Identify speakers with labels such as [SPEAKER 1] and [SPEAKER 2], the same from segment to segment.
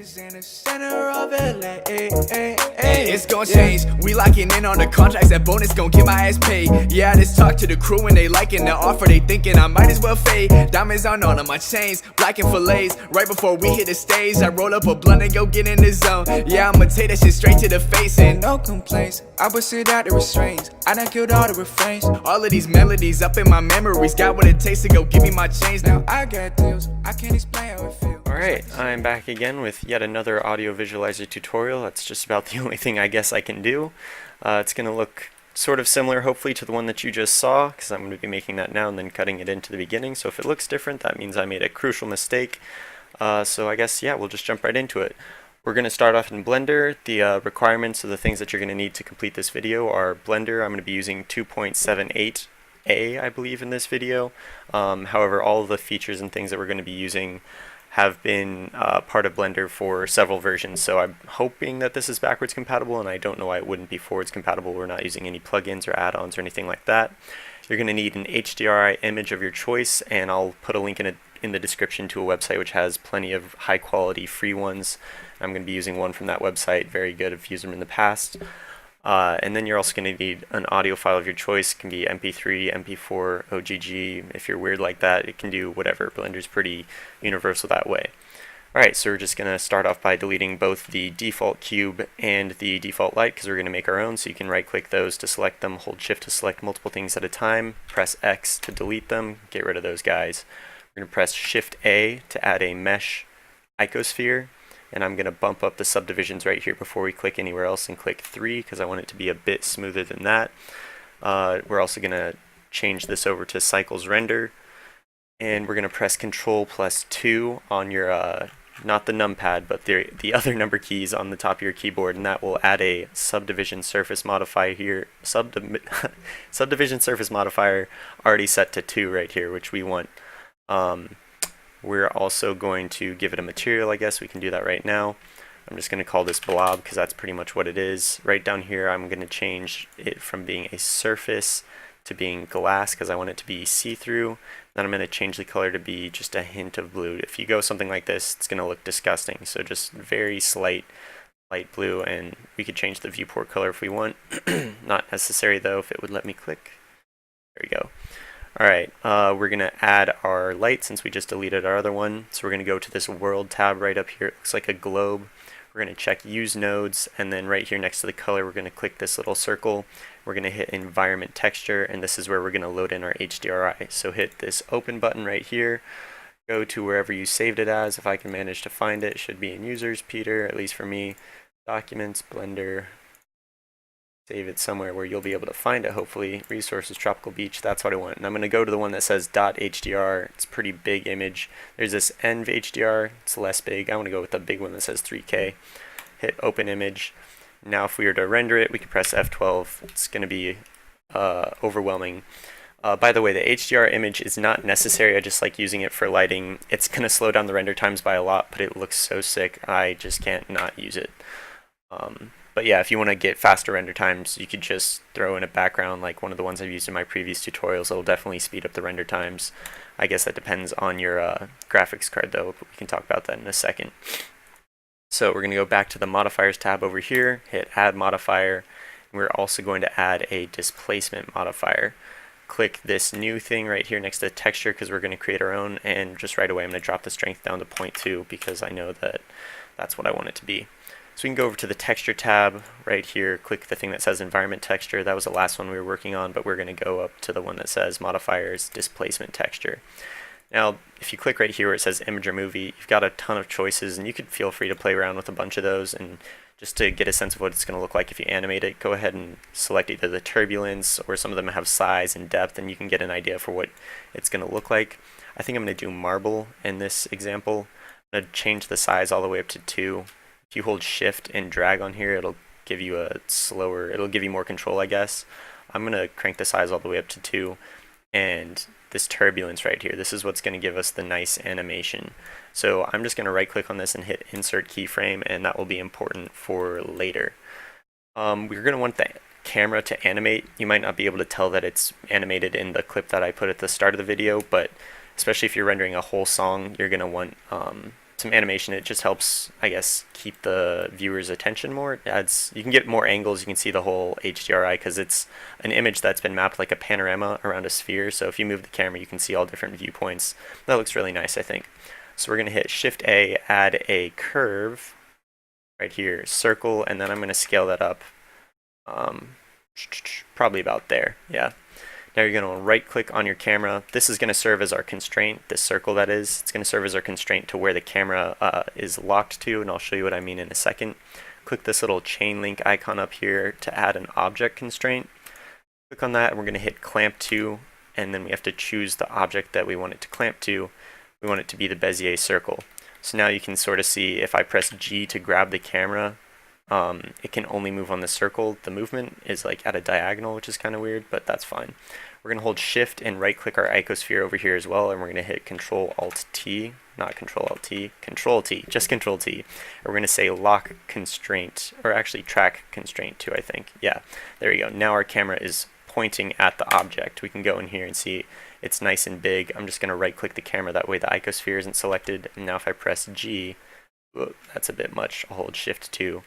[SPEAKER 1] is in the center of LA.
[SPEAKER 2] It's gon' change. We locking in on the contracts. That bonus gon' get my ass paid. Yeah, I just talk to the crew and they liking the offer. They thinking I might as well fade. Diamonds on all of my chains, black and fillets. Right before we hit the stage, I roll up a blunt and go get in the zone. Yeah, I'ma take that shit straight to the face and
[SPEAKER 1] No complaints, I would sit out the restraints. I done killed all the refrains.
[SPEAKER 2] all of these melodies up in my memories. Got what it takes to go give me my change now.
[SPEAKER 1] Now I got deals, I can't explain how it feels.
[SPEAKER 3] Alright, I'm back again with yet another audio visualizer tutorial. That's just about the only thing I guess I can do. It's going to look sort of similar hopefully to the one that you just saw, because I'm going to be making that now and then cutting it into the beginning. So if it looks different, that means I made a crucial mistake. So I guess, yeah, we'll just jump right into it. We're going to start off in Blender. The requirements of the things that you're going to need to complete this video are Blender. I'm going to be using 2.78A, I believe, in this video. However, all of the features and things that we're going to be using have been part of Blender for several versions, so I'm hoping that this is backwards compatible, and I don't know why it wouldn't be forwards compatible. We're not using any plugins or add-ons or anything like that. You're going to need an HDRI image of your choice, and I'll put a link in the description to a website which has plenty of high-quality free ones. I'm going to be using one from that website, very good, I've used them in the past. And then you're also going to need an audio file of your choice. It can be MP3, MP4, OGG. If you're weird like that, it can do whatever. Blender's pretty universal that way. Alright, so we're just going to start off by deleting both the default cube and the default light, because we're going to make our own. So you can right click those to select them, hold shift to select multiple things at a time, press X to delete them, get rid of those guys. We're going to press shift A to add a mesh icosphere. And I'm going to bump up the subdivisions right here before we click anywhere else and click 3 because I want it to be a bit smoother than that. We're also going to change this over to cycles render, and we're going to press Control plus 2 on your, not the numpad, but the other number keys on the top of your keyboard, and that will add a subdivision surface modifier here, subdivision surface modifier already set to 2 right here, which we want. We're also going to give it a material, I guess. We can do that right now. I'm just going to call this blob because that's pretty much what it is. Right down here, I'm going to change it from being a surface to being glass because I want it to be see-through. Then I'm going to change the color to be just a hint of blue. If you go something like this, it's going to look disgusting. So just very slight light blue, and we could change the viewport color if we want. Not necessary though, if it would let me click. There we go. Alright, we're going to add our light since we just deleted our other one. So we're going to go to this world tab right up here. It looks like a globe. We're going to check use nodes, and then right here next to the color we're going to click this little circle. We're going to hit environment texture, and this is where we're going to load in our HDRI. So hit this open button right here. Go to wherever you saved it as. If I can manage to find it, it should be in users, Peter, at least for me. Documents, Blender. Save it somewhere where you'll be able to find it, hopefully. Resources, Tropical Beach, that's what I want. And I'm going to go to the one that says .hdr. It's a pretty big image. There's this env HDR, it's less big. I want to go with the big one that says 3K. Hit open image. Now if we were to render it, we can press F12. It's going to be overwhelming. By the way, the HDR image is not necessary. I just like using it for lighting. It's going to slow down the render times by a lot, but it looks so sick. I just can't not use it. But yeah, if you want to get faster render times, you could just throw in a background like one of the ones I've used in my previous tutorials. It'll definitely speed up the render times. I guess that depends on your graphics card though, but we can talk about that in a second. So we're going to go back to the modifiers tab over here, hit add modifier. We're also going to add a displacement modifier. Click this new thing right here next to the texture because we're going to create our own, and just right away I'm going to drop the strength down to 0.2 because I know that that's what I want it to be. So we can go over to the texture tab right here, click the thing that says environment texture. That was the last one we were working on, but we're going to go up to the one that says modifiers displacement texture. Now, if you click right here where it says image or movie, you've got a ton of choices, and you could feel free to play around with a bunch of those. And just to get a sense of what it's going to look like if you animate it, go ahead and select either the turbulence, or some of them have size and depth, and you can get an idea for what it's going to look like. I think I'm going to do marble in this example. I'm going to change the size all the way up to 2. If you hold shift and drag on here, it'll give you it'll give you more control, I guess. I'm going to crank the size all the way up to 2, and this turbulence right here, this is what's going to give us the nice animation. So I'm just going to right click on this and hit insert keyframe, and that will be important for later. We're going to want the camera to animate. You might not be able to tell that it's animated in the clip that I put at the start of the video, but especially if you're rendering a whole song, you're going to want some animation. It just helps, I guess, keep the viewer's attention more. You can get more angles. You can see the whole HDRI because it's an image that's been mapped like a panorama around a sphere. So if you move the camera, you can see all different viewpoints. That looks really nice, I think. So we're going to hit Shift A, add a curve right here, circle, and then I'm going to scale that up probably about there. Yeah. Now you're going to right click on your camera. This is going to serve as our constraint, this circle that is. It's going to serve as our constraint to where the camera is locked to, and I'll show you what I mean in a second. Click this little chain link icon up here to add an object constraint. Click on that and we're going to hit clamp to, and then we have to choose the object that we want it to clamp to. We want it to be the Bezier circle. So now you can sort of see if I press G to grab the camera, it can only move on the circle. The movement is like at a diagonal, which is kind of weird, but that's fine. We're going to hold Shift and right click our icosphere over here as well, and we're going to hit Control Alt T, not Control Alt T, Control T, just Control T. And we're going to say lock constraint, or actually track constraint too, I think. Yeah, there you go. Now our camera is pointing at the object. We can go in here and see it's nice and big. I'm just going to right click the camera, that way the icosphere isn't selected. And now if I press G, whoa, that's a bit much. I'll hold Shift 2.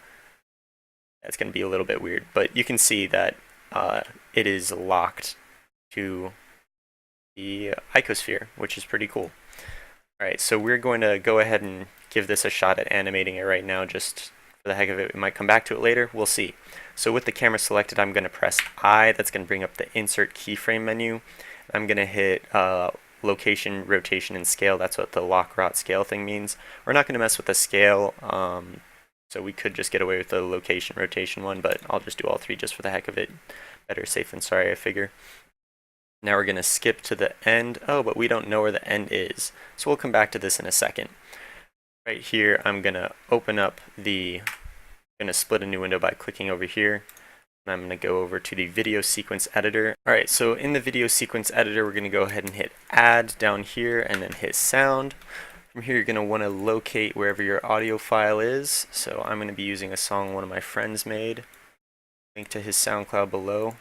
[SPEAKER 3] That's going to be a little bit weird, but you can see that it is locked to the icosphere, which is pretty cool. Alright, so we're going to go ahead and give this a shot at animating it right now, just for the heck of it. We might come back to it later, we'll see. So with the camera selected, I'm going to press I, that's going to bring up the Insert Keyframe menu. I'm going to hit Location, Rotation, and Scale. That's what the lock, rot, scale thing means. We're not going to mess with the scale, so we could just get away with the location, rotation one, but I'll just do all three just for the heck of it. Better safe than sorry, I figure. Now we're going to skip to the end. Oh, but we don't know where the end is. So we'll come back to this in a second. Right here, I'm going to open up I'm going to split a new window by clicking over here. And I'm going to go over to the video sequence editor. Alright, so in the video sequence editor, we're going to go ahead and hit add down here and then hit sound. From here, you're going to want to locate wherever your audio file is. So I'm going to be using a song one of my friends made. Link to his SoundCloud below.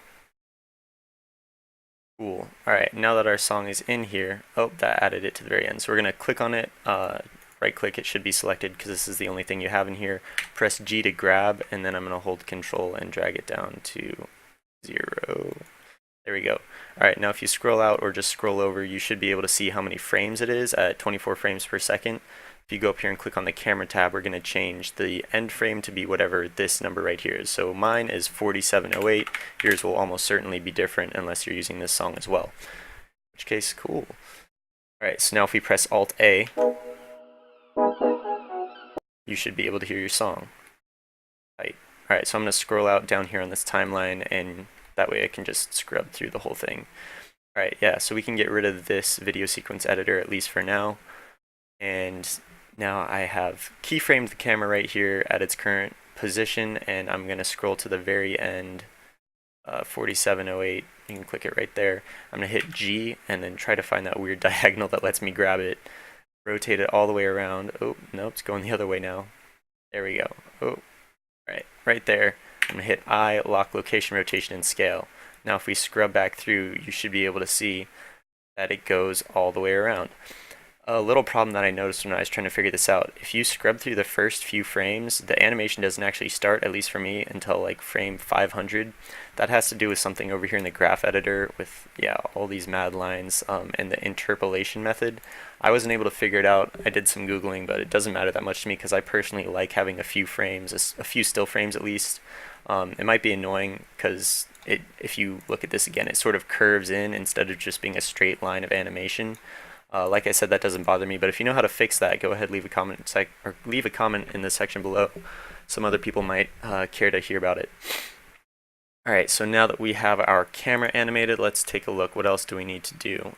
[SPEAKER 3] Cool. Alright, now that our song is in here, oh, that added it to the very end. So we're going to click on it, right click, it should be selected because this is the only thing you have in here. Press G to grab, and then I'm going to hold Control and drag it down to 0. There we go. Alright, now if you scroll out or just scroll over, you should be able to see how many frames it is at 24 frames per second. If you go up here and click on the camera tab, we're going to change the end frame to be whatever this number right here is. So mine is 4708. Yours will almost certainly be different unless you're using this song as well. In which case, cool. Alright, so now if we press Alt A, you should be able to hear your song. Right. Alright, so I'm going to scroll out down here on this timeline, and that way I can just scrub through the whole thing. Alright, yeah, so we can get rid of this video sequence editor, at least for now. And now I have keyframed the camera right here at its current position, and I'm going to scroll to the very end, 4708. You can click it right there. I'm going to hit G and then try to find that weird diagonal that lets me grab it. Rotate it all the way around. Oh, no, it's going the other way now. There we go. Oh, right there. I'm going to hit I, lock, location, rotation, and scale. Now if we scrub back through, you should be able to see that it goes all the way around. A little problem that I noticed when I was trying to figure this out, if you scrub through the first few frames, the animation doesn't actually start, at least for me, until like frame 500. That has to do with something over here in the graph editor with, yeah, all these mad lines and the interpolation method. I wasn't able to figure it out. I did some Googling, but it doesn't matter that much to me because I personally like having a few frames, a few still frames at least. It might be annoying because if you look at this again, it sort of curves in instead of just being a straight line of animation. Like I said, that doesn't bother me, but if you know how to fix that, go ahead, leave a comment in the section below. Some other people might care to hear about it. Alright, so now that we have our camera animated, let's take a look. What else do we need to do?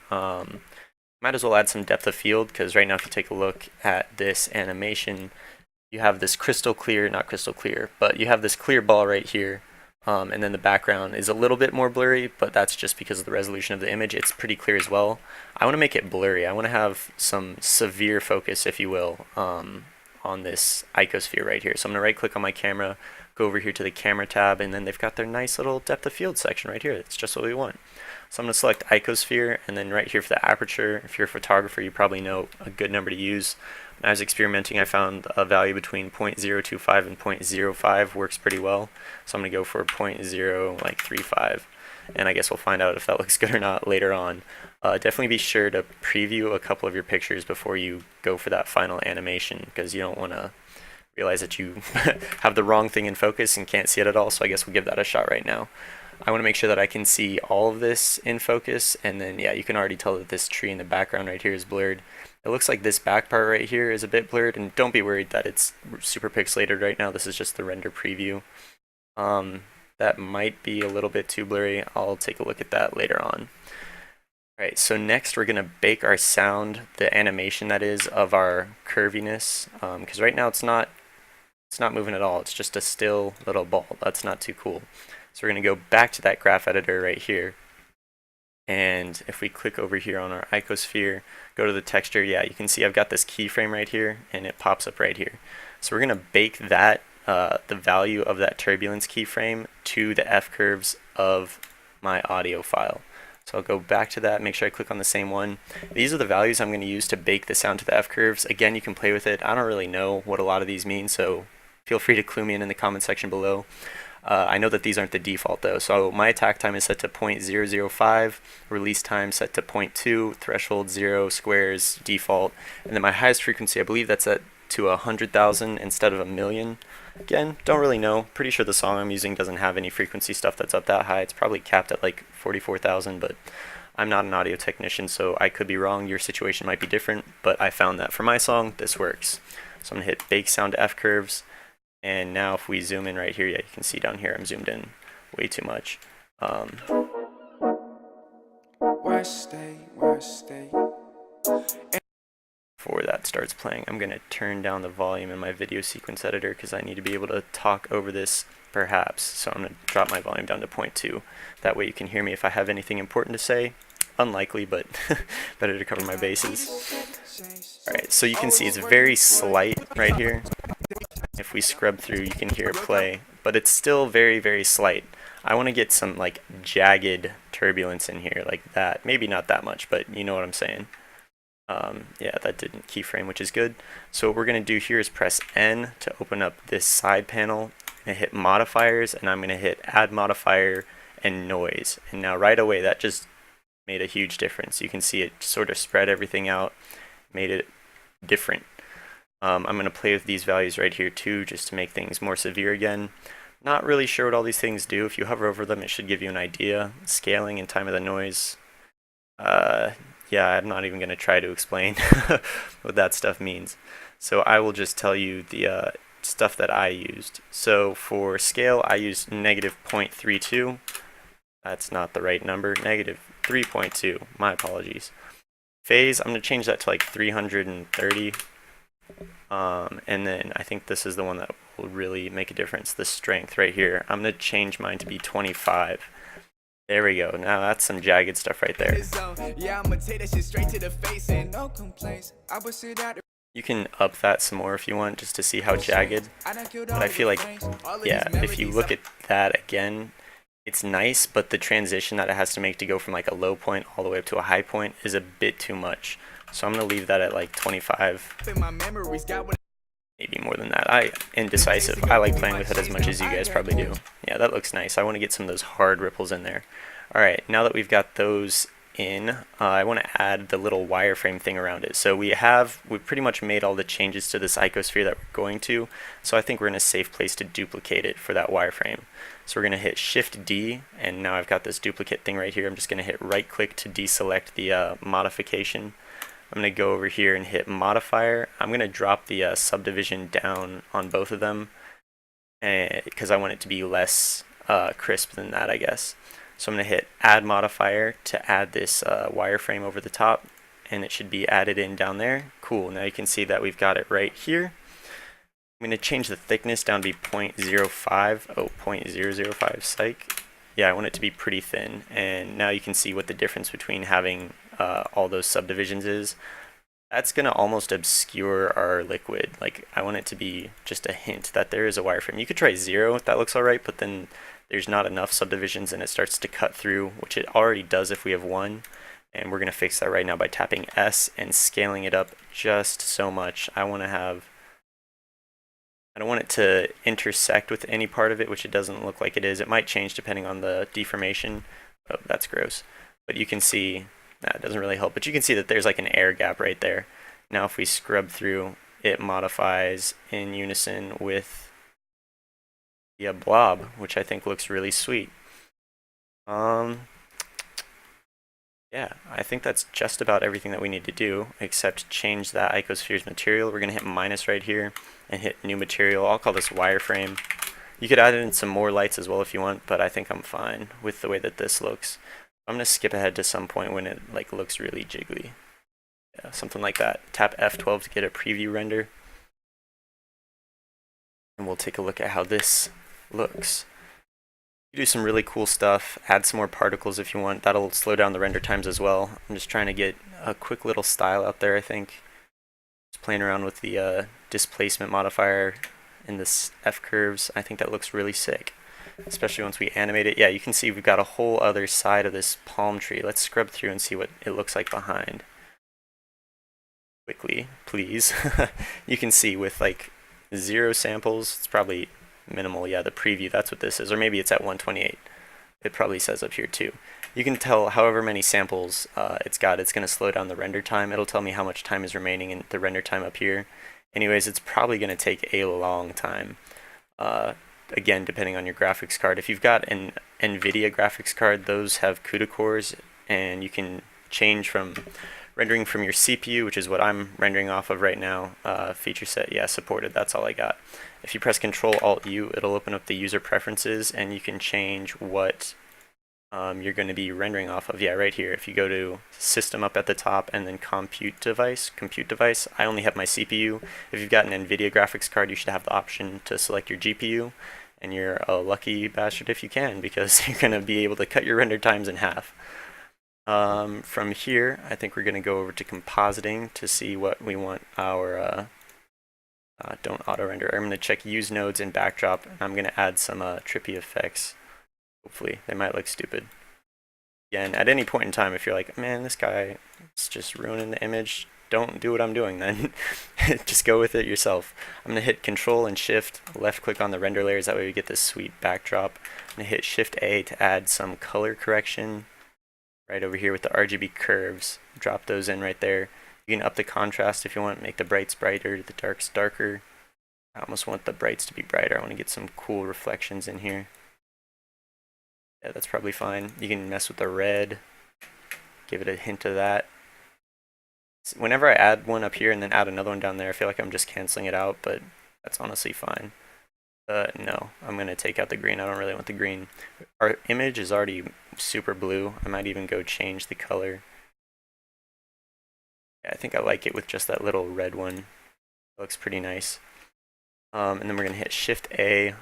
[SPEAKER 3] Might as well add some depth of field, because right now if you take a look at this animation, you have this not crystal clear, but you have this clear ball right here. And then the background is a little bit more blurry, but that's just because of the resolution of the image. It's pretty clear as well. I want to make it blurry. I want to have some severe focus, if you will, on this icosphere right here. So I'm going to right click on my camera, go over here to the camera tab, and then they've got their nice little depth of field section right here. It's just what we want. So I'm going to select icosphere, and then right here for the aperture, if you're a photographer, you probably know a good number to use. When I was experimenting, I found a value between 0.025 and 0.05 works pretty well. So I'm going to go for 0.035, and I guess we'll find out if that looks good or not later on. Definitely be sure to preview a couple of your pictures before you go for that final animation, because you don't want to realize that you have the wrong thing in focus and can't see it at all. So I guess we'll give that a shot right now. I want to make sure that I can see all of this in focus, and then yeah, you can already tell that this tree in the background right here is blurred. It looks like this back part right here is a bit blurred, and don't be worried that it's super pixelated right now. This is just the render preview. That might be a little bit too blurry. I'll take a look at that later on. Alright, so next we're going to bake our sound, the animation that is, of our curviness, because right now it's not moving at all. It's just a still little ball. That's not too cool. So we're going to go back to that graph editor right here, and if we click over here on our icosphere, go to the texture, yeah, you can see I've got this keyframe right here, and it pops up right here. So we're going to bake that, the value of that turbulence keyframe to the F-curves of my audio file. So I'll go back to that, make sure I click on the same one. These are the values I'm going to use to bake the sound to the F-curves. Again, you can play with it. I don't really know what a lot of these mean, so feel free to clue me in the comment section below. I know that these aren't the default though, so my attack time is set to 0.005, release time set to 0.2, threshold 0, squares, default, and then my highest frequency, I believe that's set to 100,000 instead of 1,000,000. Again, don't really know. Pretty sure the song I'm using doesn't have any frequency stuff that's up that high. It's probably capped at like 44,000, but I'm not an audio technician, so I could be wrong. Your situation might be different, but I found that for my song, this works. So I'm gonna hit bake sound to F curves. And now if we zoom in right here, yeah, you can see down here I'm zoomed in way too much. Before that starts playing, I'm going to turn down the volume in my video sequence editor because I need to be able to talk over this perhaps. So I'm going to drop my volume down to 0.2. That way you can hear me if I have anything important to say. Unlikely, but better to cover my bases. Alright, so you can see it's very slight right here. If we scrub through, you can hear it play, but it's still very, very slight. I want to get some like jagged turbulence in here, like that. Maybe not that much, but you know what I'm saying. Yeah, that didn't keyframe, which is good. So what we're going to do here is press N to open up this side panel. I'm going to hit modifiers, and I'm going to hit add modifier and noise. And now right away, that just made a huge difference. You can see it sort of spread everything out, made it different. I'm going to play with these values right here too, just to make things more severe again. Not really sure what all these things do. If you hover over them, it should give you an idea. Scaling and time of the noise. Yeah, I'm not even going to try to explain what that stuff means. So I will just tell you the stuff that I used. So for scale, I used -0.32. That's not the right number. -3.2. My apologies. Phase, I'm going to change that to like 330. And then I think this is the one that will really make a difference, the strength right here. I'm going to change mine to be 25. There we go. Now that's some jagged stuff right there. You can up that some more if you want, just to see how jagged. But I feel like, yeah, if you look at that again, it's nice, but the transition that it has to make to go from like a low point all the way up to a high point is a bit too much. So I'm going to leave that at like 25. Maybe more than that. Indecisive. I like playing with it as much as you guys probably do. Yeah, that looks nice. I want to get some of those hard ripples in there. Alright, now that we've got those in, I want to add the little wireframe thing around it. So we've pretty much made all the changes to this icosphere that we're going to, so I think we're in a safe place to duplicate it for that wireframe. So we're going to hit Shift D, and now I've got this duplicate thing right here. I'm just going to hit right click to deselect the modification. I'm going to go over here and hit modifier. I'm going to drop the subdivision down on both of them because I want it to be less crisp than that, I guess. So I'm going to hit add modifier to add this wireframe over the top, and it should be added in down there. Cool, now you can see that we've got it right here. I'm going to change the thickness down to be 0.05. Oh, 0.005, psych. Yeah, I want it to be pretty thin, and now you can see what the difference between having all those subdivisions is. That's gonna almost obscure our liquid. Like, I want it to be just a hint that there is a wireframe. You could try 0 if that looks alright, but then there's not enough subdivisions and it starts to cut through, which it already does if we have 1. And we're gonna fix that right now by tapping S and scaling it up just so much. I don't want it to intersect with any part of it, which it doesn't look like it is. It might change depending on the deformation. Oh, that's gross. But you can see, it doesn't really help, but you can see that there's like an air gap right there. Now if we scrub through, it modifies in unison with the blob, which I think looks really sweet. Yeah, I think that's just about everything that we need to do, except change that icosphere's material. We're going to hit minus right here and hit new material. I'll call this wireframe. You could add in some more lights as well if you want, but I think I'm fine with the way that this looks. I'm going to skip ahead to some point when it like looks really jiggly. Yeah, something like that. Tap F12 to get a preview render. And we'll take a look at how this looks. You do some really cool stuff, add some more particles if you want. That'll slow down the render times as well. I'm just trying to get a quick little style out there, I think. Just playing around with the displacement modifier in this F curves. I think that looks really sick, especially once we animate it. Yeah, you can see we've got a whole other side of this palm tree. Let's scrub through and see what it looks like behind. Quickly, please. You can see with like 0 samples, it's probably minimal. Yeah, the preview, that's what this is, or maybe it's at 128. It probably says up here too. You can tell however many samples it's going to slow down the render time. It'll tell me how much time is remaining in the render time up here. Anyways, it's probably going to take a long time. Again, depending on your graphics card. If you've got an NVIDIA graphics card, those have CUDA cores, and you can change from rendering from your CPU, which is what I'm rendering off of right now. Feature set, yeah, supported. That's all I got. If you press Control-Alt-U, it'll open up the user preferences, and you can change what you're going to be rendering off of. Yeah, right here. If you go to System up at the top and then Compute Device, I only have my CPU. If you've got an NVIDIA graphics card, you should have the option to select your GPU, and you're a lucky bastard if you can, because you're going to be able to cut your render times in half. From here, I think we're going to go over to compositing to see what we want our don't auto render. I'm going to check use nodes and backdrop, and I'm going to add some trippy effects. Hopefully, they might look stupid. Again, at any point in time, if you're like, man, this guy is just ruining the image, don't do what I'm doing then. Just go with it yourself. I'm going to hit Control and Shift, left click on the render layers, that way we get this sweet backdrop. I'm going to hit Shift A to add some color correction. Right over here with the RGB curves, drop those in right there. You can up the contrast if you want, make the brights brighter, the darks darker. I almost want the brights to be brighter. I want to get some cool reflections in here. Yeah, that's probably fine. You can mess with the red, give it a hint of that. Whenever I add one up here and then add another one down there, I feel like I'm just canceling it out, but that's honestly fine. No, I'm going to take out the green. I don't really want the green. Our image is already super blue. I might even go change the color. Yeah, I think I like it with just that little red one. It looks pretty nice. And then we're going to hit Shift A,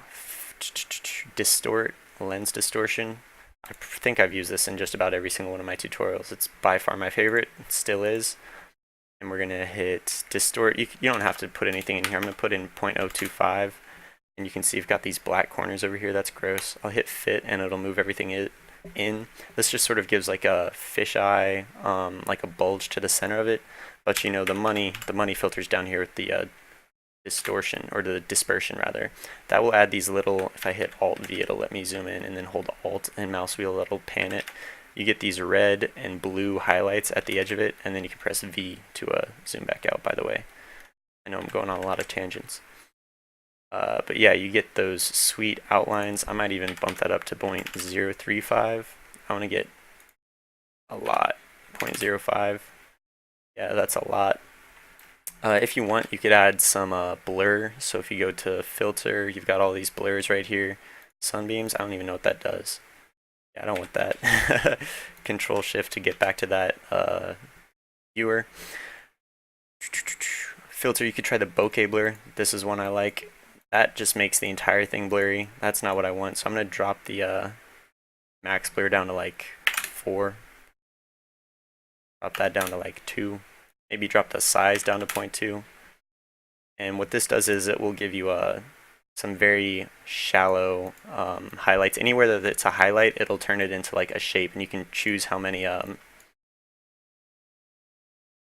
[SPEAKER 3] distort, lens distortion. I think I've used this in just about every single one of my tutorials. It's by far my favorite. It still is. And we're going to hit distort. You don't have to put anything in here. I'm going to put in 0.025. And you can see you've got these black corners over here. That's gross. I'll hit fit and it'll move everything in. This just sort of gives like a fisheye, like a bulge to the center of it. But you know, the money filters down here with the distortion, or the dispersion rather. That will add these little, if I hit Alt V, it'll let me zoom in, and then hold Alt and mouse wheel, it'll pan it. You get these red and blue highlights at the edge of it, and then you can press V to zoom back out, by the way. I know I'm going on a lot of tangents. But yeah, you get those sweet outlines. I might even bump that up to 0.035. I want to get a lot. 0.05. Yeah, that's a lot. If you want, you could add some blur. So if you go to filter, you've got all these blurs right here. Sunbeams, I don't even know what that does. Yeah, I don't want that. Control Shift to get back to that viewer. Filter, you could try the bokeh blur. This is one I like. That just makes the entire thing blurry. That's not what I want. So I'm going to drop the max blur down to like 4. Drop that down to like 2. maybe drop the size down to 0.2. And what this does is it will give you some very shallow highlights. Anywhere that it's a highlight, it'll turn it into like a shape, and you can choose how many I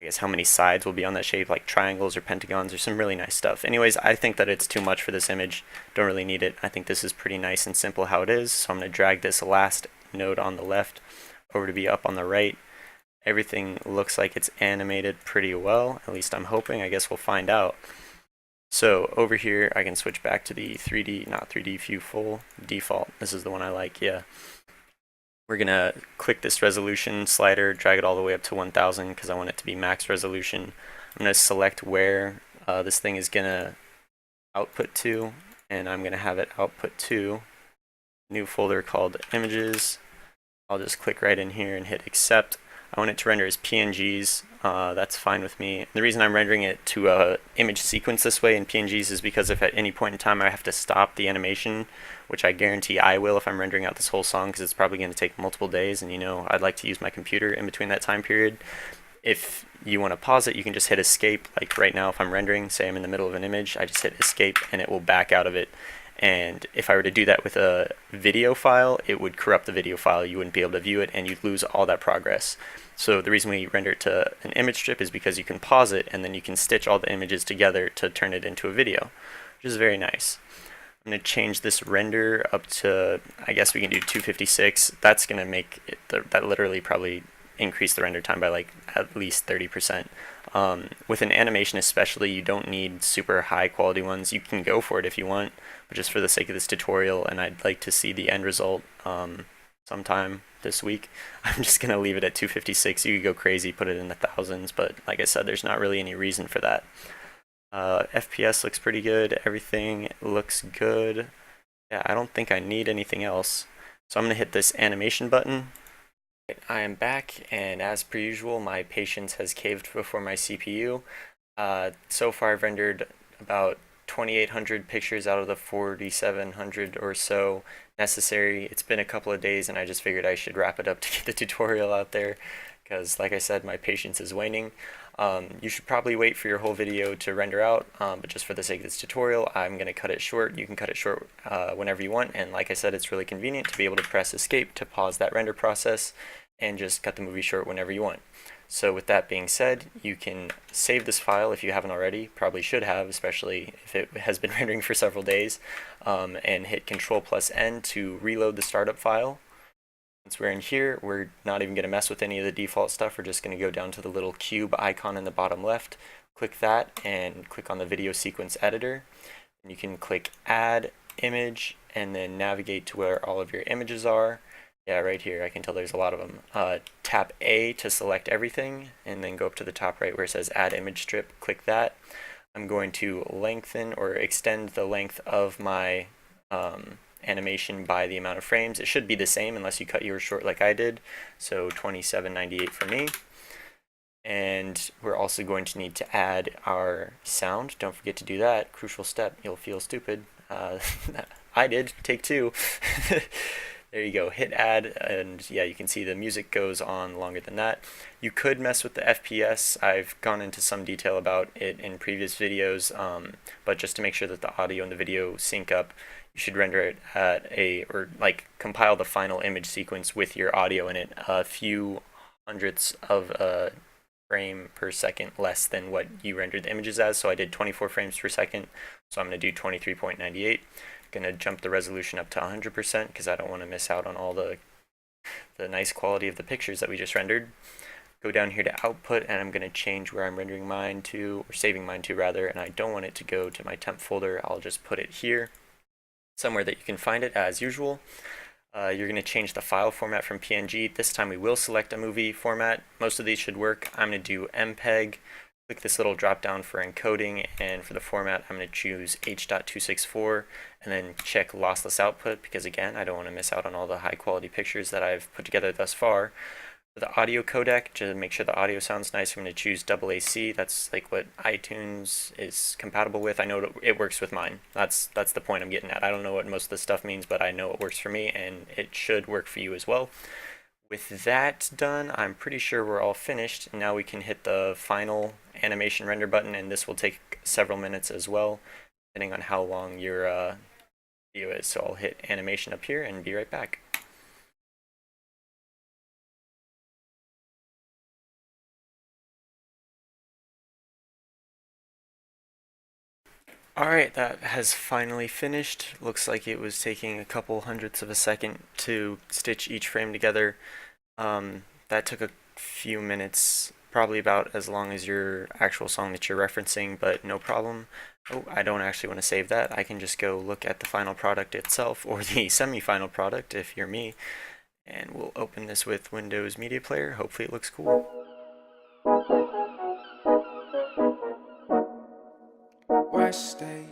[SPEAKER 3] guess how many sides will be on that shape, like triangles or pentagons or some really nice stuff. Anyways, I think that it's too much for this image. Don't really need it. I think this is pretty nice and simple how it is. So I'm going to drag this last node on the left over to be up on the right. Everything looks like it's animated pretty well. At least I'm hoping. I guess we'll find out. So over here, I can switch back to the 3D, not 3D view full, default. This is the one I like, yeah. We're going to click this resolution slider, drag it all the way up to 1000 because I want it to be max resolution. I'm going to select where this thing is going to output to, and I'm going to have it output to a new folder called images. I'll just click right in here and hit accept. I want it to render as PNGs. That's fine with me. The reason I'm rendering it to a image sequence this way in PNGs is because if at any point in time I have to stop the animation, which I guarantee I will if I'm rendering out this whole song because it's probably going to take multiple days, and you know I'd like to use my computer in between that time period. If you want to pause it, you can just hit escape. Like right now if I'm rendering, say I'm in the middle of an image, I just hit escape and it will back out of it. And if I were to do that with a video file, it would corrupt the video file. You wouldn't be able to view it and you'd lose all that progress. So the reason we render it to an image strip is because you can pause it and then you can stitch all the images together to turn it into a video, which is very nice. I'm going to change this render up to, I guess we can do 256. That's going to make it, that literally probably increase the render time by like at least 30%. With an animation especially, you don't need super high quality ones. You can go for it if you want, but just for the sake of this tutorial, and I'd like to see the end result sometime this week, I'm just going to leave it at 256. You could go crazy, put it in the thousands, but like I said, there's not really any reason for that. FPS looks pretty good. Everything looks good. Yeah, I don't think I need anything else. So I'm going to hit this animation button. I am back, and as per usual, my patience has caved before my CPU. So far I've rendered about 2,800 pictures out of the 4,700 or so necessary. It's been a couple of days, and I just figured I should wrap it up to get the tutorial out there, because like I said, my patience is waning. You should probably wait for your whole video to render out, but just for the sake of this tutorial, I'm going to cut it short. You can cut it short whenever you want, and like I said, it's really convenient to be able to press escape to pause that render process and just cut the movie short whenever you want. So with that being said, you can save this file if you haven't already, probably should have, especially if it has been rendering for several days, and hit Control+N to reload the startup file. Once we're in here, we're not even going to mess with any of the default stuff. We're just going to go down to the little cube icon in the bottom left, click that, and click on the video sequence editor. And you can click add image and then navigate to where all of your images are. Yeah, right here, I can tell there's a lot of them. Tap A to select everything, and then go up to the top right where it says add image strip, click that. I'm going to lengthen or extend the length of my animation by the amount of frames. It should be the same unless you cut yours short like I did, so 2798 for me. And we're also going to need to add our sound. Don't forget to do that. Crucial step. You'll feel stupid. I did. Take two. There you go, hit add, and yeah, you can see the music goes on longer than that. You could mess with the FPS. I've gone into some detail about it in previous videos, but just to make sure that the audio and the video sync up, you should render it at or compile the final image sequence with your audio in it a few hundredths of a frame per second less than what you rendered the images as. So I did 24 frames per second, so I'm going to do 23.98. Going to jump the resolution up to 100% because I don't want to miss out on all the nice quality of the pictures that we just rendered. Go down here to output, and I'm going to change where I'm rendering mine to, or saving mine to rather, and I don't want it to go to my temp folder. I'll just put it here, somewhere that you can find it as usual. You're going to change the file format from PNG. This time we will select a movie format. Most of these should work. I'm going to do MPEG. Click this little drop down for encoding, and for the format I'm going to choose H.264 and then check lossless output because again I don't want to miss out on all the high quality pictures that I've put together thus far. For the audio codec, to make sure the audio sounds nice, I'm going to choose AAC. That's like what iTunes is compatible with. I know it works with mine. That's the point I'm getting at. I don't know what most of this stuff means, but I know it works for me and it should work for you as well. with that done, I'm pretty sure we're all finished. Now we can hit the final animation render button, and this will take several minutes as well, depending on how long your video is. So I'll hit animation up here and be right back. Alright, that has finally finished. Looks like it was taking a couple hundredths of a second to stitch each frame together. That took a few minutes, probably about as long as your actual song that you're referencing, but no problem. Oh, I don't actually want to save that. I can just go look at the final product itself, or the semi-final product if you're me. And we'll open this with Windows Media Player. Hopefully it looks cool.
[SPEAKER 1] Where I stay.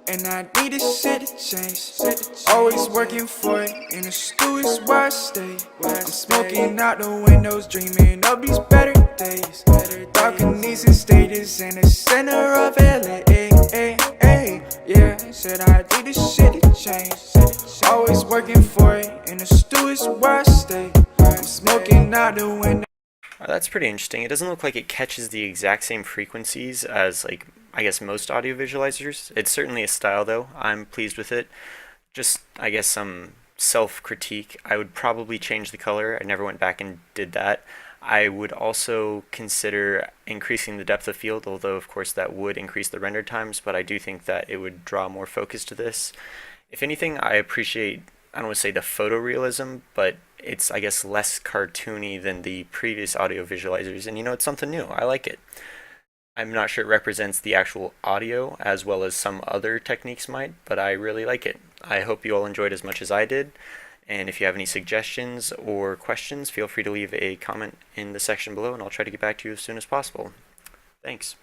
[SPEAKER 1] And I need this shit to change. Always working for it. In the stew is where I stay. I'm smoking out the windows, dreaming of these better days. Balconies and stages in the center of LA. Yeah, said I need this shit to change. Always working for it. In the stew is where I stay. I'm smoking out the windows.
[SPEAKER 3] That's pretty interesting. It doesn't look like it catches the exact same frequencies as, like, I guess most audio visualizers. It's certainly a style though. I'm pleased with it. Just, I guess, some self-critique. I would probably change the color. I never went back and did that. I would also consider increasing the depth of field, although of course that would increase the render times, but I do think that it would draw more focus to this. If anything, I appreciate, I don't want to say the photorealism, but it's, I guess, less cartoony than the previous audio visualizers, and it's something new. I like it. I'm not sure it represents the actual audio as well as some other techniques might, but I really like it. I hope you all enjoyed as much as I did, and if you have any suggestions or questions, feel free to leave a comment in the section below, and I'll try to get back to you as soon as possible. Thanks.